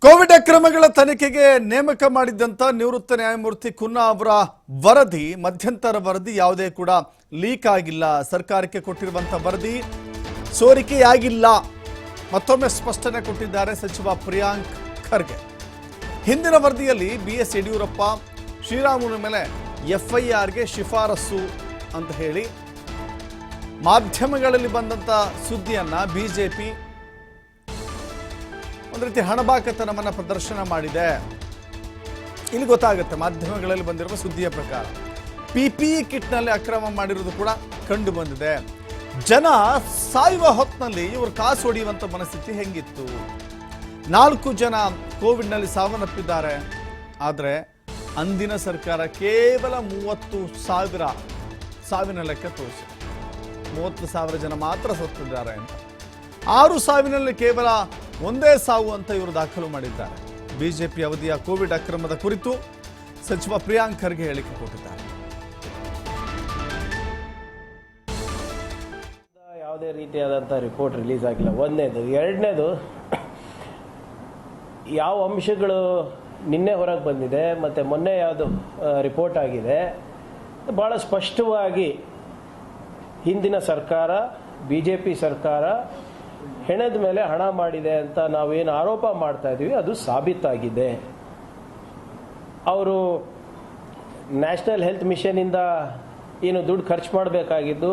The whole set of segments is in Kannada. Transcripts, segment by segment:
ಕೋವಿಡ್ ಅಕ್ರಮಗಳ ತನಿಖೆಗೆ ನೇಮಕ ಮಾಡಿದಂತ ನಿವೃತ್ತ ನ್ಯಾಯಮೂರ್ತಿ ಕುನ್ನಾ ಅವರ ವರದಿ ಮಧ್ಯಂತರ ವರದಿ ಯಾವುದೇ ಕೂಡ ಲೀಕ್ ಆಗಿಲ್ಲ. ಸರ್ಕಾರಕ್ಕೆ ಕೊಟ್ಟಿರುವಂತ ವರದಿ ಸೋರಿಕೆಯಾಗಿಲ್ಲ. ಮತ್ತೊಮ್ಮೆ ಸ್ಪಷ್ಟನೆ ಕೊಟ್ಟಿದ್ದಾರೆ ಸಚಿವ ಪ್ರಿಯಾಂಕ್ ಖರ್ಗೆ. ಹಿಂದಿನ ವರದಿಯಲ್ಲಿ ಬಿಎಸ್ ಯಡಿಯೂರಪ್ಪ ಶ್ರೀರಾಮುಲು ಮೇಲೆ ಎಫ್ಐಆರ್ಗೆ ಶಿಫಾರಸು ಅಂತ ಹೇಳಿ ಮಾಧ್ಯಮಗಳಲ್ಲಿ ಬಂದಂತ ಸುದ್ದಿಯನ್ನ ಬಿಜೆಪಿ ಒಂದು ರೀತಿ ಹಣಬಾಕತನವನ್ನು ಪ್ರದರ್ಶನ ಮಾಡಿದೆ. ಇಲ್ಲಿ ಗೊತ್ತಾಗುತ್ತೆ ಮಾಧ್ಯಮಗಳಲ್ಲಿ ಬಂದಿರುವ ಸುದ್ದಿಯ ಪ್ರಕಾರ ಪಿಪಿಇ ಕಿಟ್ನಲ್ಲಿ ಅಕ್ರಮ ಮಾಡಿರುವುದು ಕೂಡ ಕಂಡು ಬಂದಿದೆ. ಜನ ಸಾಯುವ ಹೊತ್ತಿನಲ್ಲಿ ಇವರು ಕಾಸು ಹೊಡೆಯುವಂಥ ಮನಸ್ಥಿತಿ ಹೆಂಗಿತ್ತು. 4 ಜನ ಕೋವಿಡ್ನಲ್ಲಿ ಸಾವನ್ನಪ್ಪಿದ್ದಾರೆ. ಆದರೆ ಅಂದಿನ ಸರ್ಕಾರ ಕೇವಲ 30,000 ಸಾವಿನ ಲೆಕ್ಕ ತೋರಿಸಿ 30,000 ಜನ ಮಾತ್ರ ಸತ್ತಿದ್ದಾರೆ ಅಂತ. 6 ಸಾವಿನಲ್ಲಿ ಕೇವಲ ಒಂದೇ ಸಾವು ಅಂತ ಇವರು ದಾಖಲು ಮಾಡಿದ್ದಾರೆ. ಬಿಜೆಪಿ ಅವಧಿಯ ಕೋವಿಡ್ ಅಕ್ರಮದ ಕುರಿತು ಸಚಿವ ಪ್ರಿಯಾಂಕ್ ಖರ್ಗೆ ಹೇಳಿಕೆ ಕೊಟ್ಟಿದ್ದಾರೆ. ಯಾವುದೇ ರೀತಿಯಾದಂಥ ರಿಪೋರ್ಟ್ ರಿಲೀಸ್ ಆಗಿಲ್ಲ. ಒಂದನೇದು. ಎರಡನೇದು, ಯಾವ ಅಂಶಗಳು ನಿನ್ನೆ ಹೊರಗೆ ಬಂದಿದೆ ಮತ್ತು ಮೊನ್ನೆ ಯಾವುದು ರಿಪೋರ್ಟ್ ಆಗಿದೆ, ಭಾಳ ಸ್ಪಷ್ಟವಾಗಿ ಹಿಂದಿನ ಸರ್ಕಾರ BJP ಸರ್ಕಾರ ಹೆಣದ ಮೇಲೆ ಹಣ ಮಾಡಿದೆ ಅಂತ ನಾವೇನು ಆರೋಪ ಮಾಡ್ತಾ ಇದ್ದೀವಿ ಅದು ಸಾಬೀತಾಗಿದೆ. ಅವರು ನ್ಯಾಷನಲ್ ಹೆಲ್ತ್ ಮಿಷನಿಂದ ಏನು ದುಡ್ಡು ಖರ್ಚು ಮಾಡಬೇಕಾಗಿದ್ದು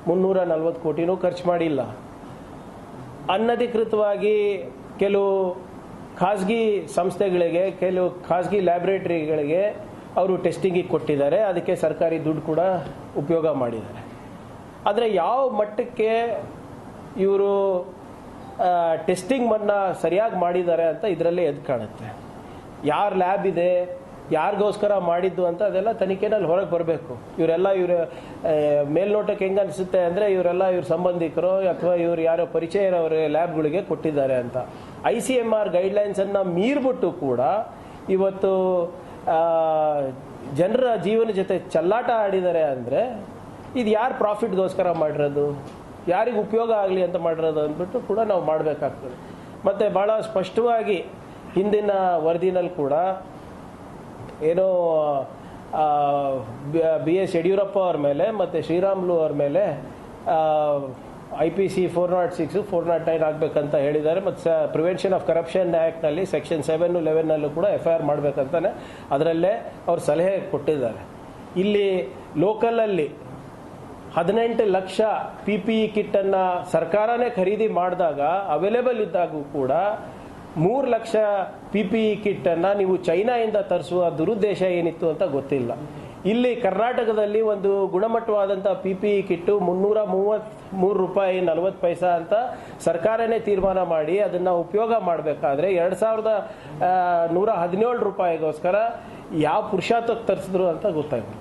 340 ಕೋಟಿನೂ ಖರ್ಚು ಮಾಡಿಲ್ಲ. ಅನಧಿಕೃತವಾಗಿ ಕೆಲವು ಖಾಸಗಿ ಸಂಸ್ಥೆಗಳಿಗೆ, ಕೆಲವು ಖಾಸಗಿ ಲ್ಯಾಬ್ರೇಟರಿಗಳಿಗೆ ಅವರು ಟೆಸ್ಟಿಂಗಿಗೆ ಕೊಟ್ಟಿದ್ದಾರೆ. ಅದಕ್ಕೆ ಸರ್ಕಾರಿ ದುಡ್ಡು ಕೂಡ ಉಪಯೋಗ ಮಾಡಿದ್ದಾರೆ. ಆದರೆ ಯಾವ ಮಟ್ಟಕ್ಕೆ ಇವರು ಟೆಸ್ಟಿಂಗನ್ನು ಸರಿಯಾಗಿ ಮಾಡಿದ್ದಾರೆ ಅಂತ ಇದರಲ್ಲೇ ಎದ್ದು ಕಾಣುತ್ತೆ. ಯಾರ ಲ್ಯಾಬ್ ಇದೆ, ಯಾರಿಗೋಸ್ಕರ ಮಾಡಿದ್ದು ಅಂತ ಅದೆಲ್ಲ ತನಿಖೆನಲ್ಲಿ ಹೊರಗೆ ಬರಬೇಕು. ಇವರೆಲ್ಲ ಮೇಲ್ನೋಟಕ್ಕೆ ಹೆಂಗೆ ಅನಿಸುತ್ತೆ ಅಂದರೆ ಇವರೆಲ್ಲ ಇವ್ರ ಸಂಬಂಧಿಕರು ಅಥವಾ ಇವ್ರು ಯಾರೋ ಪರಿಚಯ ಇರೋರ ಲ್ಯಾಬ್ಗಳಿಗೆ ಕೊಟ್ಟಿದ್ದಾರೆ ಅಂತ. ICMR ಗೈಡ್ಲೈನ್ಸನ್ನು ಮೀರ್ಬಿಟ್ಟು ಕೂಡ ಇವತ್ತು ಜನರ ಜೀವನ ಜೊತೆ ಚೆಲ್ಲಾಟ ಆಡಿದ್ದಾರೆ ಅಂದರೆ ಇದು ಯಾರು ಪ್ರಾಫಿಟ್ಗೋಸ್ಕರ ಮಾಡಿರೋದು, ಯಾರಿಗೆ ಉಪಯೋಗ ಆಗಲಿ ಅಂತ ಮಾಡಿರೋದು ಅಂದ್ಬಿಟ್ಟು ಕೂಡ ನಾವು ಮಾಡಬೇಕಾಗ್ತದೆ. ಮತ್ತು ಭಾಳ ಸ್ಪಷ್ಟವಾಗಿ ಹಿಂದಿನ ವರದಿನಲ್ಲಿ ಕೂಡ ಏನೋ BS ಯಡಿಯೂರಪ್ಪ ಅವ್ರ ಮೇಲೆ ಮತ್ತು ಶ್ರೀರಾಮುಲು ಅವ್ರ ಮೇಲೆ IPC 406, 409 ಆಗಬೇಕಂತ ಹೇಳಿದ್ದಾರೆ. ಮತ್ತು ಪ್ರಿವೆನ್ಷನ್ ಆಫ್ ಕರಪ್ಷನ್ ಆ್ಯಕ್ಟ್ನಲ್ಲಿ ಸೆಕ್ಷನ್ 7, 11ನಲ್ಲೂ ಕೂಡ FIR ಮಾಡಬೇಕಂತಾನೆ ಅದರಲ್ಲೇ ಅವ್ರು ಸಲಹೆ ಕೊಟ್ಟಿದ್ದಾರೆ. ಇಲ್ಲಿ ಲೋಕಲಲ್ಲಿ 18 ಲಕ್ಷ PPE ಕಿಟ್ಟನ್ನು ಸರ್ಕಾರನೇ ಖರೀದಿ ಮಾಡಿದಾಗ ಅವೈಲೇಬಲ್ ಇದ್ದಾಗೂ ಕೂಡ 3 ಲಕ್ಷ PPE ಕಿಟ್ಟನ್ನು ನೀವು ಚೈನಾಯಿಂದ ತರಿಸುವ ದುರುದ್ದೇಶ ಏನಿತ್ತು ಅಂತ ಗೊತ್ತಿಲ್ಲ. ಇಲ್ಲಿ ಕರ್ನಾಟಕದಲ್ಲಿ ಒಂದು ಗುಣಮಟ್ಟವಾದಂಥ PPE ಕಿಟ್ಟು 333 ರೂಪಾಯಿ 40 ಪೈಸಾ ಅಂತ ಸರ್ಕಾರನೇ ತೀರ್ಮಾನ ಮಾಡಿ ಅದನ್ನು ಉಪಯೋಗ ಮಾಡಬೇಕಾದ್ರೆ 2,117 ರೂಪಾಯಿಗೋಸ್ಕರ ಯಾವ ಪುರುಷಾರ್ಥಕ್ಕೆ ತರಿಸಿದ್ರು ಅಂತ ಗೊತ್ತಾಗಿಲ್ಲ.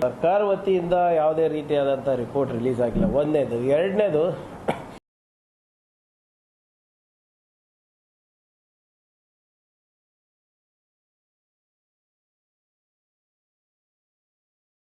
ಸರ್ಕಾರ ವತಿಯಿಂದ ಯಾವುದೇ ರೀತಿಯಾದಂಥ ರಿಪೋರ್ಟ್ ರಿಲೀಸ್ ಆಗಿಲ್ಲ. ಒಂದನೇದು. ಎರಡನೇದು,